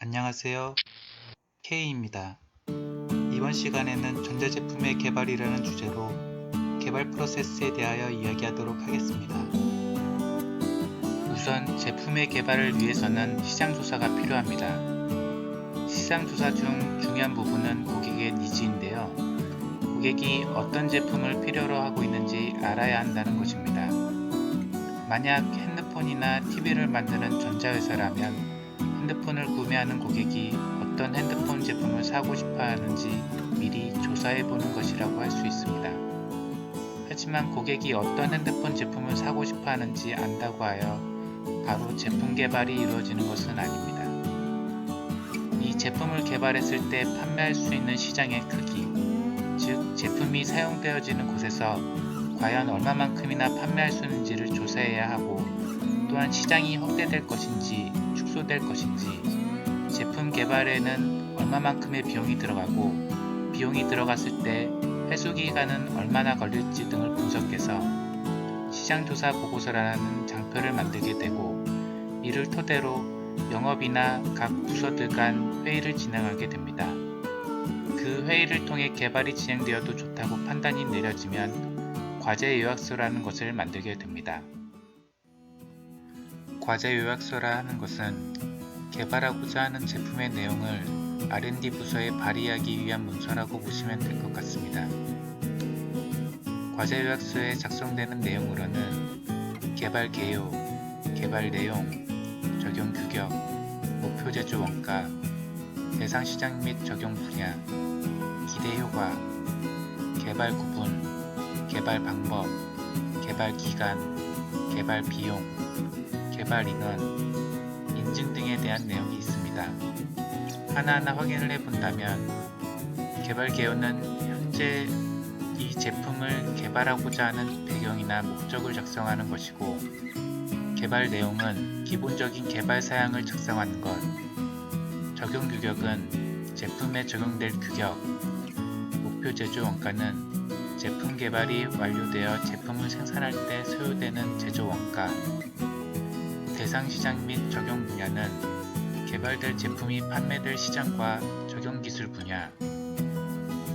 안녕하세요. K입니다. 이번 시간에는 전자제품의 개발이라는 주제로 개발 프로세스에 대하여 이야기하도록 하겠습니다. 우선 제품의 개발을 위해서는 시장조사가 필요합니다. 시장조사 중 중요한 부분은 고객의 니즈인데요. 고객이 어떤 제품을 필요로 하고 있는지 알아야 한다는 것입니다. 만약 핸드폰이나 TV를 만드는 전자회사라면 핸드폰을 구매하는 고객이 어떤 핸드폰 제품을 사고 싶어 하는지 미리 조사해 보는 것이라고 할 수 있습니다. 하지만 고객이 어떤 핸드폰 제품을 사고 싶어 하는지 안다고 하여 바로 제품 개발이 이루어지는 것은 아닙니다. 이 제품을 개발했을 때 판매할 수 있는 시장의 크기, 즉 제품이 사용되어지는 곳에서 과연 얼마만큼이나 판매할 수 있는지를 조사해야 하고, 또한 시장이 확대될 것인지 축소될 것인지, 제품 개발에는 얼마만큼의 비용이 들어가고 비용이 들어갔을 때 회수기간은 얼마나 걸릴지 등을 분석해서 시장조사 보고서라는 장표를 만들게 되고, 이를 토대로 영업이나 각 부서들 간 회의를 진행하게 됩니다. 그 회의를 통해 개발이 진행되어도 좋다고 판단이 내려지면 과제 요약서라는 것을 만들게 됩니다. 과제 요약서라 하는 것은 개발하고자 하는 제품의 내용을 R&D 부서에 발의하기 위한 문서라고 보시면 될 것 같습니다. 과제 요약서에 작성되는 내용으로는 개발 개요, 개발 내용, 적용 규격, 목표 제조 원가, 대상 시장 및 적용 분야, 기대 효과, 개발 구분, 개발 방법, 개발 기간, 개발 비용, 개발 인원, 인증 등에 대한 내용이 있습니다. 하나하나 확인을 해본다면 개발 개요는 현재 이 제품을 개발하고자 하는 배경이나 목적을 작성하는 것이고, 개발 내용은 기본적인 개발 사양을 작성하는 것, 적용 규격은 제품에 적용될 규격, 목표 제조 원가는 제품 개발이 완료되어 제품을 생산할 때 소요되는 제조 원가, 대상 시장 및 적용 분야는 개발될 제품이 판매될 시장과 적용 기술 분야,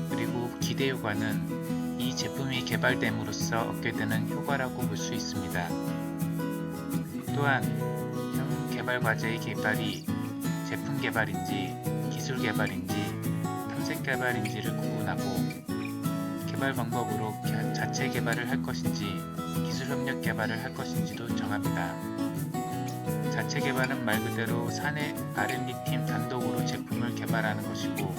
그리고 기대 효과는 이 제품이 개발됨으로써 얻게 되는 효과라고 볼 수 있습니다. 또한 현 개발 과제의 개발이 제품 개발인지 기술 개발인지 탐색 개발인지를 구분하고, 개발 방법으로 자체 개발을 할 것인지 기술 협력 개발을 할 것인지도 정합니다. 자체 개발은 말 그대로 사내 R&D 팀 단독으로 제품을 개발하는 것이고,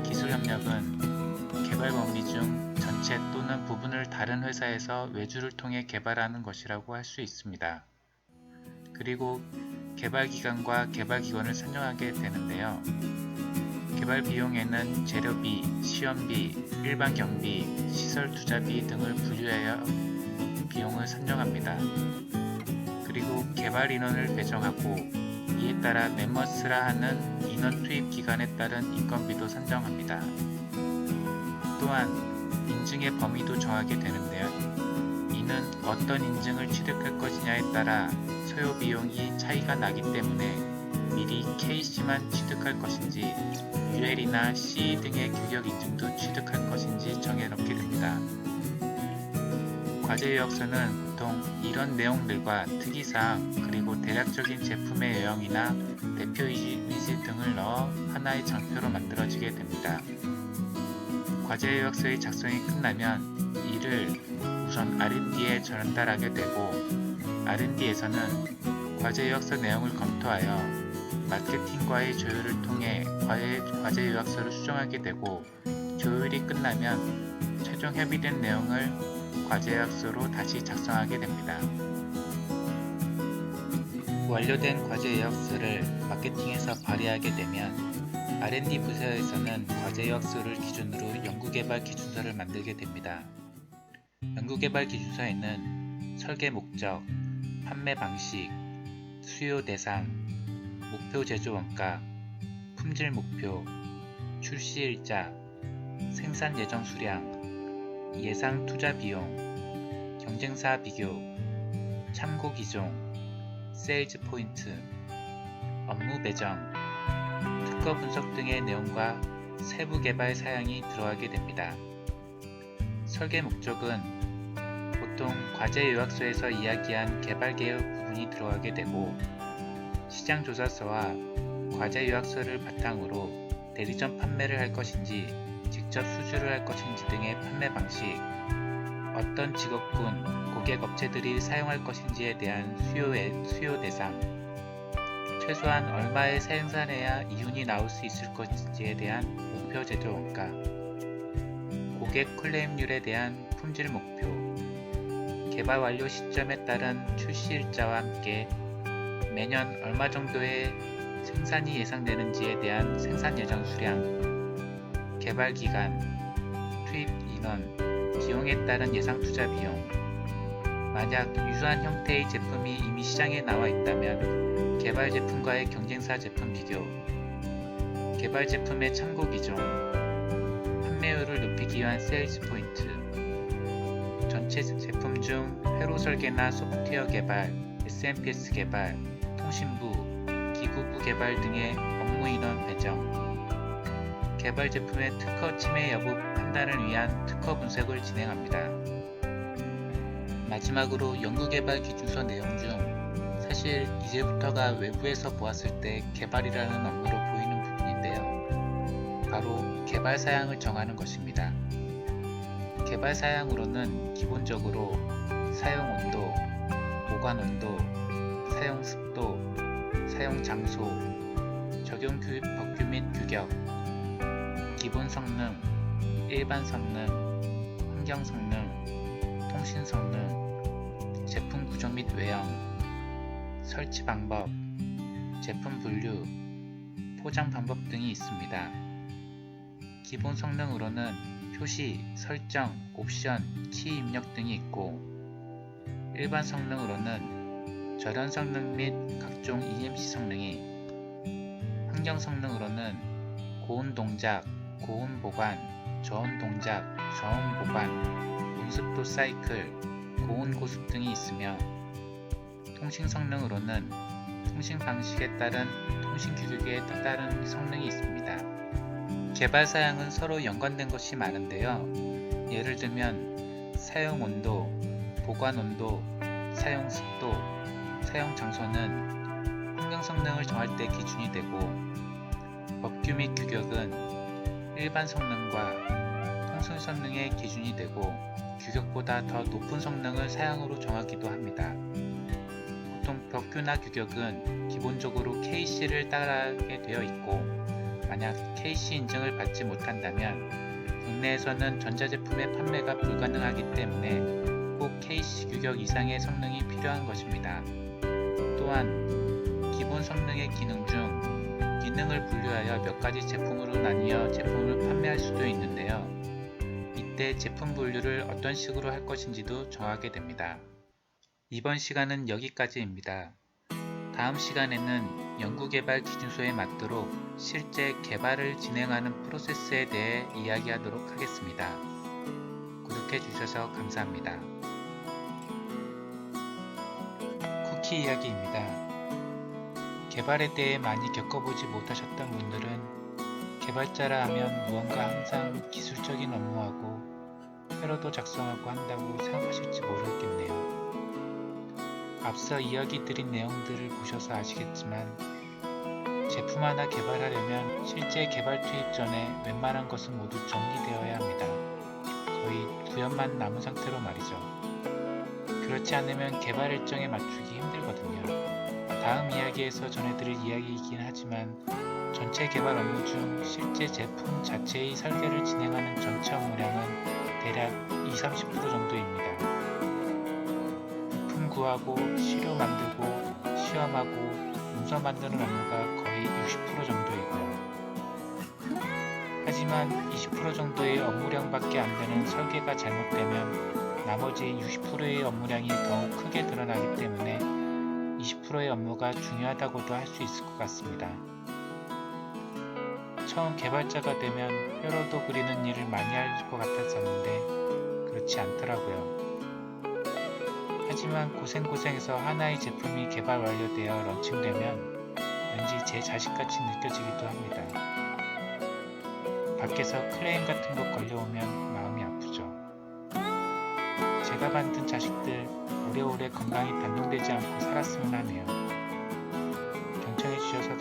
기술 협력은 개발 범위 중 전체 또는 부분을 다른 회사에서 외주를 통해 개발하는 것이라고 할 수 있습니다. 그리고 개발 기간과 개발 기관을 선정하게 되는데요. 개발 비용에는 재료비, 시험비, 일반 경비, 시설 투자비 등을 분류하여 비용을 선정합니다. 그리고 개발 인원을 배정하고, 이에 따라 멤버스라 하는 인원 투입 기간에 따른 인건비도 선정합니다. 또한 인증의 범위도 정하게 되는데요. 이는 어떤 인증을 취득할 것이냐에 따라 소요 비용이 차이가 나기 때문에 미리 KC만 취득할 것인지 UL이나 CE 등의 규격 인증도 취득할 것인지 정해놓게 됩니다. 과제 요약서는 보통 이런 내용들과 특이사항, 그리고 대략적인 제품의 유형이나 대표 이미지 등을 넣어 하나의 장표로 만들어지게 됩니다. 과제 요약서의 작성이 끝나면 이를 우선 R&D에 전달하게 되고, R&D에서는 과제 요약서 내용을 검토하여 마케팅과의 조율을 통해 과제 요약서를 수정하게 되고, 조율이 끝나면 최종 협의된 내용을 과제 요약서로 다시 작성하게 됩니다. 완료된 과제 요약서를 마케팅에서 발의하게 되면 R&D 부서에서는 과제 요약서를 기준으로 연구개발 기준서를 만들게 됩니다. 연구개발 기준서에는 설계 목적, 판매 방식, 수요 대상, 목표 제조 원가, 품질 목표, 출시 일자, 생산 예정 수량, 예상 투자 비용, 경쟁사 비교, 참고 기종, 세일즈 포인트, 업무 배정, 특허 분석 등의 내용과 세부 개발 사양이 들어가게 됩니다. 설계 목적은 보통 과제 요약서에서 이야기한 개발 계획 부분이 들어가게 되고, 시장 조사서와 과제 요약서를 바탕으로 대리점 판매를 할 것인지 직접 수주를 할 것인지 등의 판매 방식, 어떤 직업군, 고객 업체들이 사용할 것인지에 대한 수요 대상, 최소한 얼마의 생산해야 이윤이 나올 수 있을 것인지에 대한 목표 제조 원가, 고객 클레임률에 대한 품질 목표, 개발 완료 시점에 따른 출시 일자와 함께 매년 얼마 정도의 생산이 예상되는지에 대한 생산 예정 수량, 개발 기간, 투입 인원, 비용에 따른 예상 투자 비용, 만약 유사한 형태의 제품이 이미 시장에 나와 있다면 개발 제품과의 경쟁사 제품 비교, 개발 제품의 참고 기종, 판매율을 높이기 위한 세일즈 포인트, 전체 제품 중 회로 설계나 소프트웨어 개발, SMPS 개발, 통신부, 기구부 개발 등의 업무 인원 배정, 개발 제품의 특허 침해 여부 판단을 위한 특허 분석을 진행합니다. 마지막으로 연구개발 기준서 내용 중 사실 이제부터가 외부에서 보았을 때 개발이라는 업무로 보이는 부분인데요. 바로 개발 사양을 정하는 것입니다. 개발 사양으로는 기본적으로 사용 온도, 보관 온도, 사용 습도, 사용 장소, 적용 법규 및 규격, 기본 성능, 일반 성능, 환경 성능, 통신 성능, 제품 구조 및 외형, 설치 방법, 제품 분류, 포장 방법 등이 있습니다. 기본 성능으로는 표시, 설정, 옵션, 키 입력 등이 있고, 일반 성능으로는 절연 성능 및 각종 EMC 성능이, 환경 성능으로는 고온 동작, 고온 보관, 저온 동작, 저온 보관, 온습도 사이클, 고온 고습 등이 있으며, 통신 성능으로는 통신 방식에 따른 통신 규격에 따른 성능이 있습니다. 개발 사양은 서로 연관된 것이 많은데요. 예를 들면 사용 온도, 보관 온도, 사용 습도, 사용 장소는 환경 성능을 정할 때 기준이 되고, 법규 및 규격은 일반 성능과 통신 성능의 기준이 되고, 규격보다 더 높은 성능을 사양으로 정하기도 합니다. 보통 법규나 규격은 기본적으로 KC를 따르게 되어 있고, 만약 KC 인증을 받지 못한다면 국내에서는 전자제품의 판매가 불가능하기 때문에 꼭 KC 규격 이상의 성능이 필요한 것입니다. 또한 기본 성능의 기능 중 기능을 분류하여 몇 가지 제품으로 나뉘어 제품을 판매할 수도 있는데요. 이때 제품 분류를 어떤 식으로 할 것인지도 정하게 됩니다. 이번 시간은 여기까지입니다. 다음 시간에는 연구개발 기준서에 맞도록 실제 개발을 진행하는 프로세스에 대해 이야기하도록 하겠습니다. 구독해 주셔서 감사합니다. 쿠키 이야기입니다. 개발에 대해 많이 겪어보지 못하셨던 분들은 개발자라 하면 무언가 항상 기술적인 업무하고 회로도 작성하고 한다고 생각하실지 모르겠네요. 앞서 이야기 드린 내용들을 보셔서 아시겠지만 제품 하나 개발하려면 실제 개발 투입 전에 웬만한 것은 모두 정리되어야 합니다. 거의 구현만 남은 상태로 말이죠. 그렇지 않으면 개발 일정에 맞추기 힘들거든요. 다음 이야기에서 전해드릴 이야기이긴 하지만 전체 개발 업무 중 실제 제품 자체의 설계를 진행하는 전체 업무량은 대략 20-30% 정도입니다. 부품 구하고 시료 만들고 시험하고 문서 만드는 업무가 거의 60% 정도이고요. 하지만 20% 정도의 업무량밖에 안 되는 설계가 잘못되면 나머지 60%의 업무량이 더욱 크게 드러나기 때문에 20%의 업무가 중요하다고도 할 수 있을 것 같습니다. 처음 개발자가 되면 회로도 그리는 일을 많이 할 것 같았었는데 그렇지 않더라고요. 하지만 고생고생해서 하나의 제품이 개발 완료되어 런칭되면 왠지 제 자식같이 느껴지기도 합니다. 밖에서 클레임 같은 거 걸려오면 마음이 아프죠. 제가 만든 자식들 오래오래 건강히 변동되지 않고 살았으면 하네요. 경청해주셔서